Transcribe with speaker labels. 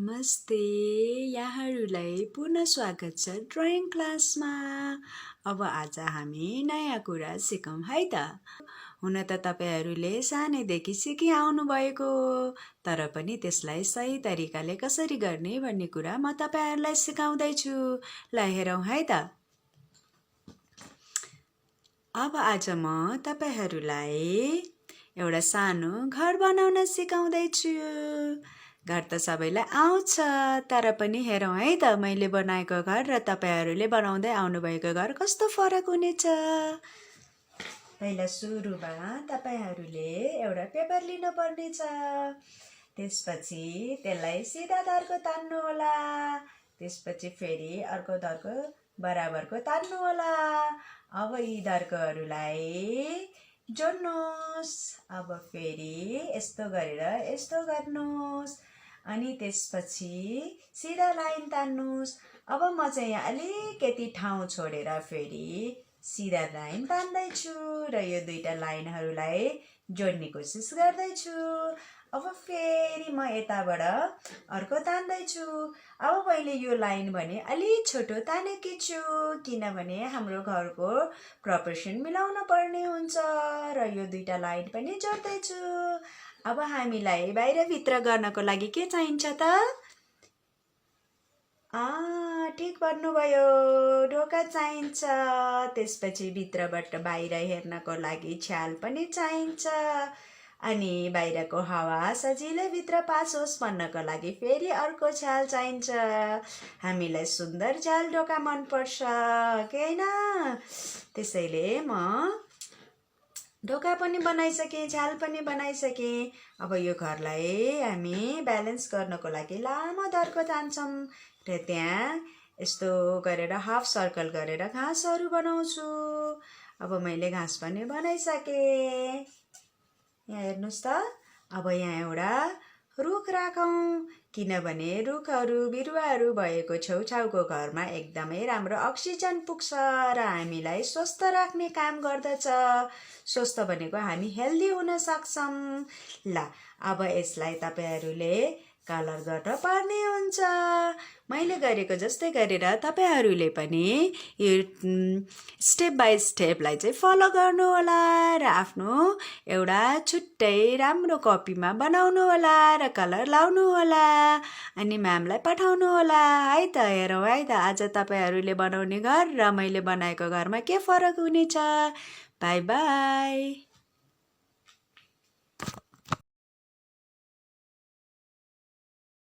Speaker 1: नमस्ते, यहाँहरूलाई पुनः स्वागत छ ड्रइङ क्लासमा। अब आज हामी नयाँ कुरा सिकौँ है त। हुन त तपाईहरूले सानैदेखि सिकि आउनुभएको हो, तर पनि त्यसलाई सही तरिकाले कसरी गर्ने भन्ने कुरा म तपाईहरूलाई सिकाउँदैछु। ल हेरौँ है त। अब आज म तपाईहरूलाई एउटा सानो घर बनाउन सिकाउँदैछु। घर त सबैलाई आउँछ, तर पनि हेरौँ है त मैले बनाएको घर र तपाईहरूले बनाउँदै आउनुभएको घर कस्तो फरक हुनेछ। पहिला सुरुमा तपाईहरूले एउटा पेपर लिनुपर्नेछ। त्यसपछि त्यसलाई सिधा धर्को तान्नु होला। त्यसपछि फेरि अर्को धर्को बराबरको तान्नु होला। अब यी धर्कोहरूलाई जोड्नुहोस्। अब फेरि यस्तो गरेर यस्तो गर्नुहोस्। अनि त्यसपछि सिधा लाइन तान्नुहोस्। अब म चाहिँ यहाँ अलिकति ठाउँ छोडेर फेरि सिधा लाइन तान्दैछु र यो दुईटा लाइनहरूलाई जोड्ने कोसिस गर्दैछु। अब फेरि म यताबाट अर्को तान्दैछु। अब मैले यो लाइन भने अलि छोटो तानेकी छु, किनभने हाम्रो घरको प्रपोर्सन मिलाउन पर्ने हुन्छ र यो दुईटा लाइन पनि जोड्दैछु। अब हामीलाई बाहिरभित्र गर्नको लागि के चाहिन्छ त? ठिक भन्नुभयो, ढोका चाहिन्छ। त्यसपछि भित्रबाट बाहिर हेर्नको लागि छ्याल पनि चाहिन्छ। अनि बाहिरको हावा सजिलै भित्र पास होस् भन्नको लागि फेरि अर्को छ्याल चाहिन्छ। हामीलाई सुन्दर छ्याल ढोका मनपर्छ कि होइन? त्यसैले म ढोका पनि बनाइसकेँ, छ्याल पनि बनाइसकेँ। अब यो घरलाई हामी ब्यालेन्स गर्नको लागि लामो धर्को तान्छौँ र त्यहाँ यस्तो गरेर हाफ सर्कल गरेर घाँसहरू बनाउँछु। अब मैले घाँस पनि बनाइसकेँ। यहाँ हेर्नुहोस् त। अब यहाँ एउटा रुख राखौँ, किनभने रुखहरू बिरुवाहरू भएको छेउछाउको घरमा एकदमै राम्रो अक्सिजन पुग्छ र हामीलाई स्वस्थ राख्ने काम गर्दछ। स्वस्थ भनेको हामी हेल्दी हुन सक्छौँ। ल अब यसलाई तपाईहरूले कलर गर्न पर्ने हुन्छ। मैले गरेको जस्तै गरेर तपाईहरूले पनि यो स्टेप बाई स्टेपलाई चाहिँ फलो गर्नु होला र आफ्नो एउटा छुट्टै राम्रो कपीमा बनाउनु होला र कलर लाउनु होला अनि म्यामलाई पठाउनु होला है त। हेरौँ है त आज तपाईहरूले बनाउने घर र मैले बनाएको घरमा के फरक हुनेछ। By by.